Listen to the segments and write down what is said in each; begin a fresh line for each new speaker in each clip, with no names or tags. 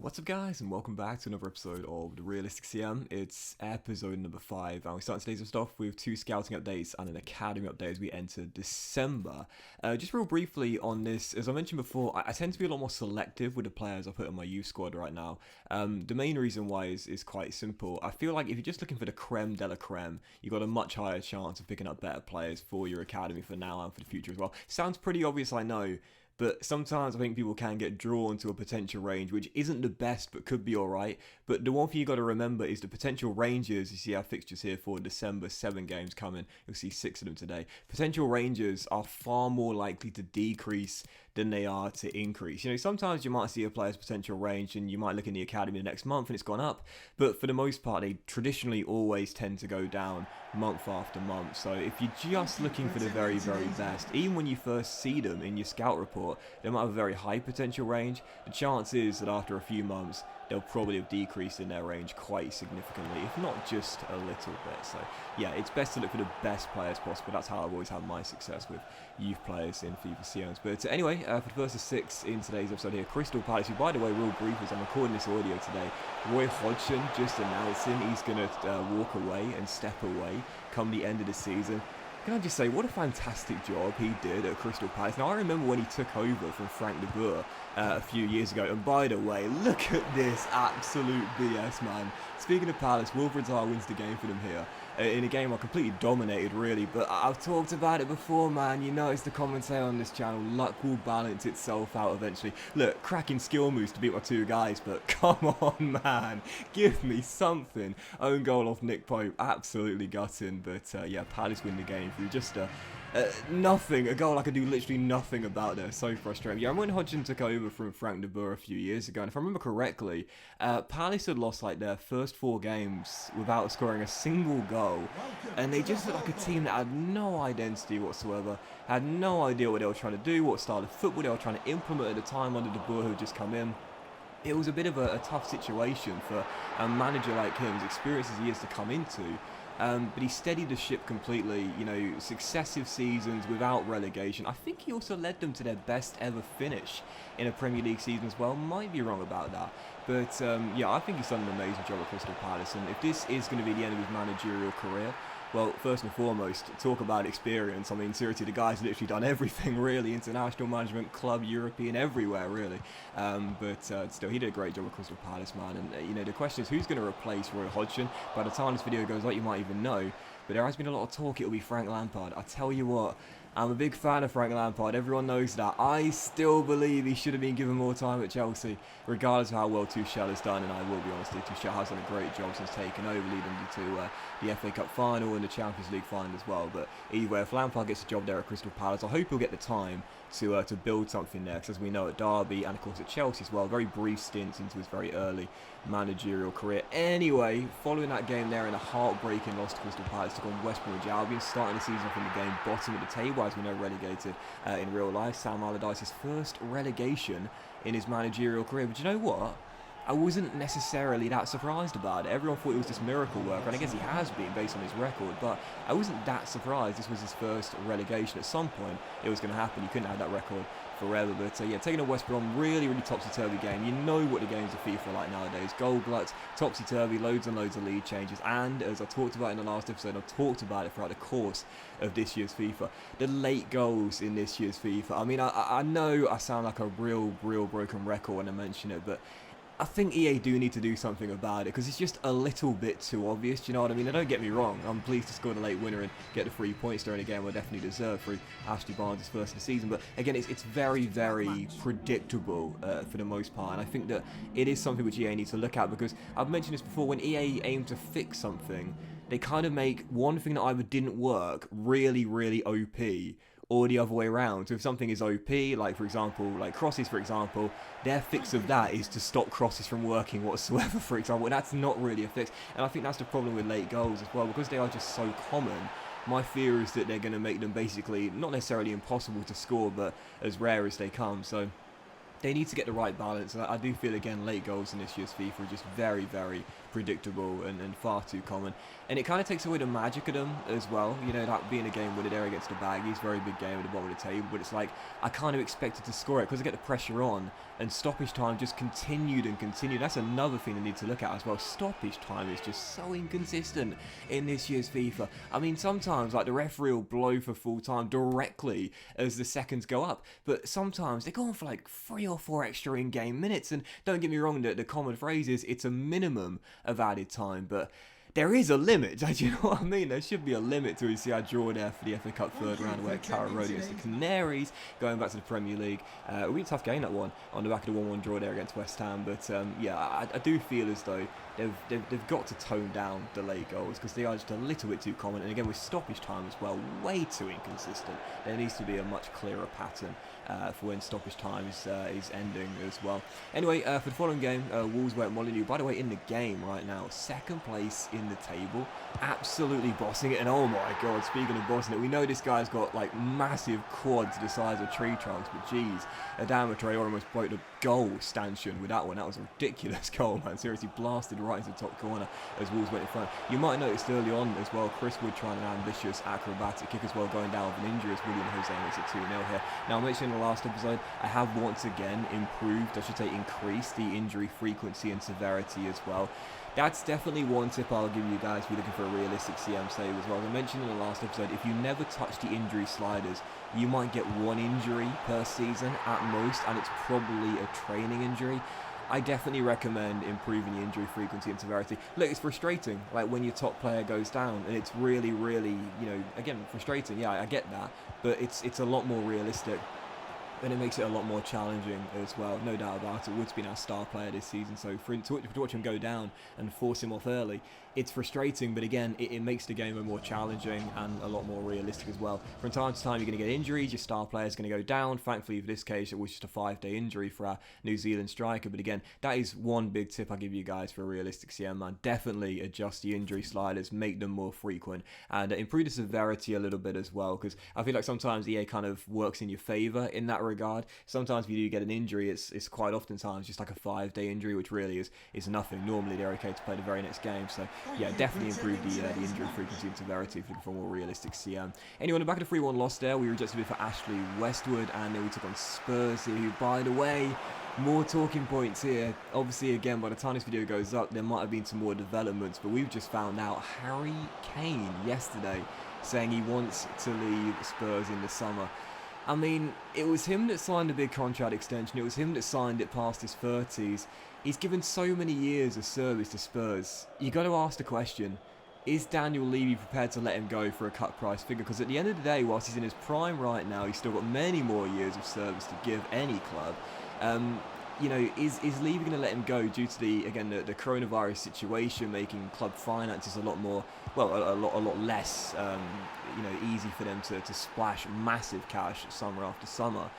What's up guys, and welcome back to another episode of The Realistic CM. It's episode number 5 and we start today's stuff with 2 scouting updates and an academy update as we enter December. Just real briefly on this, as I mentioned before, I tend to be a lot more selective with the players I put in my youth squad right now. The main reason why is quite simple. I feel like if you're just looking for the creme de la creme, you've got a much higher chance of picking up better players for your academy for now and for the future as well. Sounds pretty obvious, I know. But sometimes I think people can get drawn to a potential range which isn't the best but could be alright. But the one thing you got to remember is the potential ranges. You see our fixtures here for December, 7 games coming. You'll see 6 of them today. Potential ranges are far more likely to decrease than they are to increase. You know, sometimes you might see a player's potential range and you might look in the academy the next month and it's gone up. But for the most part, they traditionally always tend to go down month after month. So if you're just looking for the very, very best, even when you first see them in your scout report, they might have a very high potential range. The chance is that after a few months, they'll probably have decreased in their range quite significantly, if not just a little bit. So yeah, it's best to look for the best players possible. That's how I've always had my success with youth players in FIFA CMs. But anyway, for the first of 6 in today's episode here, Crystal Palace, who by the way, real brief as I'm recording this audio today, Roy Hodgson just announcing he's going to walk away and step away come the end of the season. Can I just say, what a fantastic job he did at Crystal Palace. Now, I remember when he took over from Frank de Boer a few years ago. And by the way, look at this absolute BS, man. Speaking of Palace, Wilfred Zaha wins the game for them here. In a game I completely dominated, really. But I've talked about it before, man. You know, it's the commentary on this channel. Luck will balance itself out eventually. Look, cracking skill moves to beat my 2 guys. But come on, man. Give me something. Own goal off Nick Pope. Absolutely gutting. But yeah, Palace win the game through just nothing. A goal I could do literally nothing about there. So frustrating. Yeah, when Hodgson took over from Frank de Boer a few years ago, and if I remember correctly, Palace had lost like their first 4 games without scoring a single goal, and they just looked like a team that had no identity whatsoever, had no idea what they were trying to do, what style of football they were trying to implement at the time under de Boer who had just come in. It was a bit of a tough situation for a manager like him, as experienced as he is, to come into. But he steadied the ship completely, you know, successive seasons without relegation. I think he also led them to their best ever finish in a Premier League season as well. Might be wrong about that. But yeah, I think he's done an amazing job at Crystal Palace. And if this is going to be the end of his managerial career, well, first and foremost, talk about experience. I mean, seriously, the guy's literally done everything, really. International management, club, European, everywhere, really. But still, he did a great job at Crystal Palace, man. And, you know, the question is, who's going to replace Roy Hodgson? By the time this video goes out, you might even know. But there has been a lot of talk it'll be Frank Lampard. I tell you what, I'm a big fan of Frank Lampard. Everyone knows that. I still believe he should have been given more time at Chelsea, regardless of how well Tuchel has done. And I will be honest, Tuchel has done a great job since taking over, leading to the FA Cup final and the Champions League final as well. But either way, if Lampard gets a job there at Crystal Palace, I hope he'll get the time to build something there. Because as we know, at Derby and of course at Chelsea as well, very brief stints into his very early managerial career. Anyway, following that game there in a heartbreaking loss to Crystal Palace, took on West Bromwich Albion, starting the season off in the game bottom of the table, as we know, relegated in real life. Sam Allardyce's first relegation in his managerial career. But you know what? I wasn't necessarily that surprised about it. Everyone thought it was just miracle work, and I guess he has been based on his record, but I wasn't that surprised. This was his first relegation. At some point, it was going to happen. You couldn't have that record forever. But yeah, taking a West Brom, really, really topsy-turvy game. You know what the games of FIFA are like nowadays. Goal gluts, topsy-turvy, loads and loads of lead changes. And as I talked about in the last episode, I've talked about it throughout the course of this year's FIFA, the late goals in this year's FIFA. I mean, I know I sound like a real broken record when I mention it, but I think EA do need to do something about it, because it's just a little bit too obvious. Do you know what I mean? Now, don't get me wrong, I'm pleased to score the late winner and get the 3 points during a game I definitely deserve through Ashley Barnes' first of the season. But again, it's very, very predictable for the most part. And I think that it is something which EA needs to look at, because I've mentioned this before, when EA aim to fix something, they kind of make one thing that either didn't work really, really OP, or the other way around. So if something is OP, like for example, like crosses for example, their fix of that is to stop crosses from working whatsoever, for example, and that's not really a fix. And I think that's the problem with late goals as well, because they are just so common. My fear is that they're going to make them basically not necessarily impossible to score, but as rare as they come. So they need to get the right balance. And I do feel, again, late goals in this year's FIFA are just very, very predictable and far too common. And it kind of takes away the magic of them as well. You know, that being a game where there against the Baggies, very big game at the bottom of the table, but it's like I kind of expected to score it because I get the pressure on, and stoppage time just continued and continued. That's another thing they need to look at as well. Stoppage time is just so inconsistent in this year's FIFA. I mean, sometimes like the referee will blow for full time directly as the seconds go up, but sometimes they go on for like 3 or 4 extra in-game minutes. And don't get me wrong, the common phrase is it's a minimum of added time, but there is a limit. Do you know what I mean? There should be a limit to it. See, I draw there for the FA Cup third round where Carrow Road against the Canaries, going back to the Premier League. A really tough game, that one, on the back of the 1-1 draw there against West Ham. But yeah, I do feel as though they've got to tone down the late goals because they are just a little bit too common. And again, with stoppage time as well, way too inconsistent. There needs to be a much clearer pattern for when stoppage time is ending as well. Anyway, for the following game, Wolves were at Molineux. By the way, in the game right now, second place in the table, absolutely bossing it. And oh my god, speaking of bossing it, we know this guy's got like massive quads the size of tree trunks, but geez, Adama Traore almost broke the goal stanchion with that one. That was a ridiculous goal, man. Seriously, blasted right into the top corner as Wolves went in front. You might have noticed early on as well, Chris Wood trying an ambitious acrobatic kick as well, going down with an injury as William Jose makes it 2-0 here. Now, I mentioned in the last episode, I have once again improved, I should say increased, the injury frequency and severity as well. That's definitely one tip I'll give you guys if you're looking for a realistic CM save as well. As I mentioned in the last episode, if you never touch the injury sliders, you might get 1 injury per season at most, and it's probably a training injury. I definitely recommend improving the injury frequency and severity. Look, it's frustrating, like when your top player goes down, and it's really, really, you know, again, frustrating. Yeah, I get that, but it's a lot more realistic. And it makes it a lot more challenging as well, no doubt about it. Wood's been our star player this season, so to watch him go down and force him off early, it's frustrating, but again, it makes the game more challenging and a lot more realistic as well. From time to time, you're going to get injuries, your star player is going to go down. Thankfully, for this case, it was just a 5-day injury for our New Zealand striker, but again, that is one big tip I give you guys for a realistic CM, man. Definitely adjust the injury sliders, make them more frequent, and improve the severity a little bit as well, because I feel like sometimes EA kind of works in your favour in that regard. Sometimes if you do get an injury, it's quite oftentimes just like a 5-day injury, which really is nothing. Normally, they're okay to play the very next game, so yeah, definitely improve the injury frequency and severity if you're looking for a more realistic CM. Anyway, on the back of the 3-1 loss there, we rejected it for Ashley Westwood, and then we took on Spurs here, who, by the way, more talking points here. Obviously, again, by the time this video goes up, there might have been some more developments, but we've just found out Harry Kane yesterday saying he wants to leave Spurs in the summer. I mean, it was him that signed a big contract extension. It was him that signed it past his 30s. He's given so many years of service to Spurs. You got to ask the question, is Daniel Levy prepared to let him go for a cut price figure? Because at the end of the day, whilst he's in his prime right now, he's still got many more years of service to give any club. You know, is Levy going to let him go due to the coronavirus situation, making club finances a lot more, well, a lot less, you know, easy for them to splash massive cash summer after summer?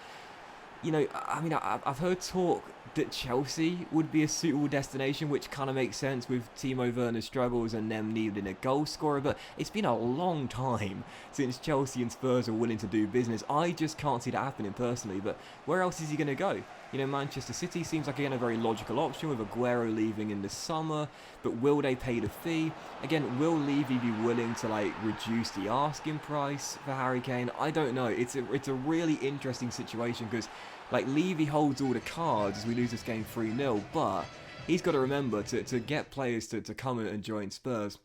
You know, I mean, I've heard talk that Chelsea would be a suitable destination, which kind of makes sense with Timo Werner's struggles and them needing a goal scorer, but it's been a long time since Chelsea and Spurs are willing to do business. I just can't see that happening personally, but where else is he going to go? You know, Manchester City seems like, again, a very logical option with Aguero leaving in the summer, but will they pay the fee? Again, will Levy be willing to, like, reduce the asking price for Harry Kane? I don't know. It's a really interesting situation because, like, Levy holds all the cards as we lose this game 3-0, but he's got to remember to get players to come and join Spurs.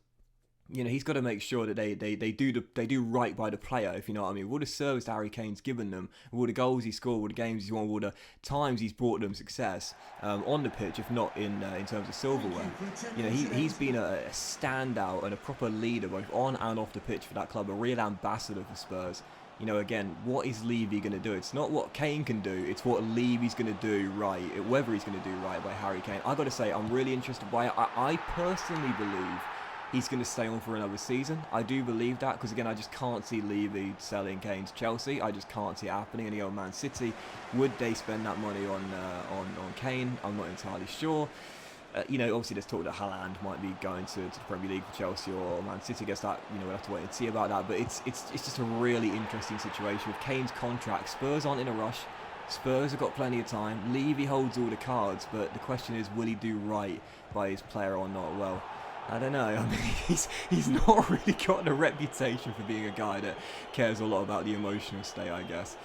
You know, he's got to make sure that they do right by the player, if you know what I mean. With all the service Harry Kane's given them, with all the goals he scored, all the games he's won, all the times he's brought them success on the pitch, if not in terms of silverware. You know, he's been a standout and a proper leader both on and off the pitch for that club, a real ambassador for Spurs. You know, again, what is Levy going to do? It's not what Kane can do, it's what Levy's going to do right, whether he's going to do right by Harry Kane. I got to say, I'm really interested by it. I personally believe he's going to stay on for another season. I do believe that because, again, I just can't see Levy selling Kane to Chelsea. I just can't see it happening. And the old Man City, would they spend that money on Kane? I'm not entirely sure. You know, obviously there's talk that Haaland might be going to the Premier League for Chelsea or Man City. I guess that, you know, we'll have to wait and see about that. But it's just a really interesting situation with Kane's contract. Spurs aren't in a rush. Spurs have got plenty of time. Levy holds all the cards, but the question is, will he do right by his player or not? Well, I don't know. I mean, he's not really gotten a reputation for being a guy that cares a lot about the emotional state, I guess.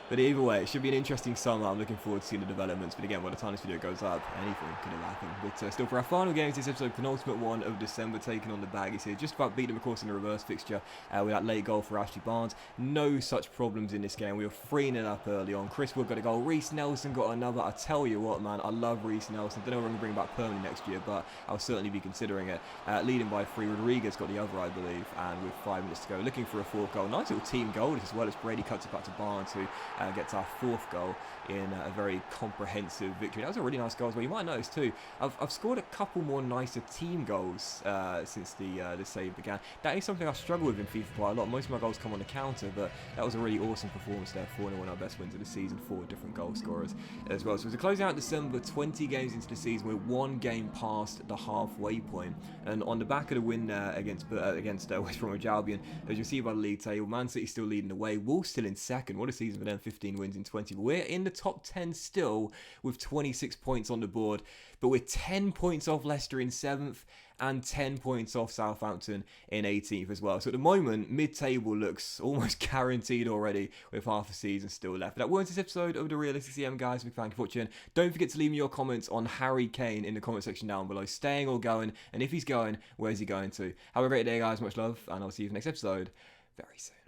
But either way, it should be an interesting summer. I'm looking forward to seeing the developments. But again, by the time this video goes up, anything could have happened. But still, for our final games, this episode, penultimate one of December, taking on the Baggies here. Just about beat them, of course, in the reverse fixture with that late goal for Ashley Barnes. No such problems in this game. We were 3-0 up early on. Chris Wood got a goal. Reece Nelson got another. I tell you what, man, I love Reece Nelson. Don't know if I'm going to bring him back permanently next year, but I'll certainly be considering it. Leading by 3. Rodriguez got the other, I believe. And with 5 minutes to go, looking for a 4th goal. Nice little team goal as well as Brady cuts it back to Barnes, who gets our 4th goal in a very comprehensive victory. That was a really nice goal as well. You might notice too, I've scored a couple more nicer team goals since the save began. That is something I struggle with in FIFA quite a lot. Most of my goals come on the counter, but that was a really awesome performance there. 4-0, one of our best wins of the season, 4 different goal scorers as well. So as we're closing out December, 20 games into the season, we're 1 game past the halfway point. And on the back of the win against West Bromwich Albion, as you see by the league table, Man City still leading the way. Wolves still in second. What a season for them, 15 wins in 20. But we're in the top 10 still with 26 points on the board. But we're 10 points off Leicester in 7th and 10 points off Southampton in 18th as well. So at the moment, mid-table looks almost guaranteed already with half a season still left. But that was this episode of The Realistic CM, guys. Big thank you for watching. Don't forget to leave me your comments on Harry Kane in the comment section down below. Staying or going, and if he's going, where's he going to? Have a great day, guys. Much love, and I'll see you for the next episode very soon.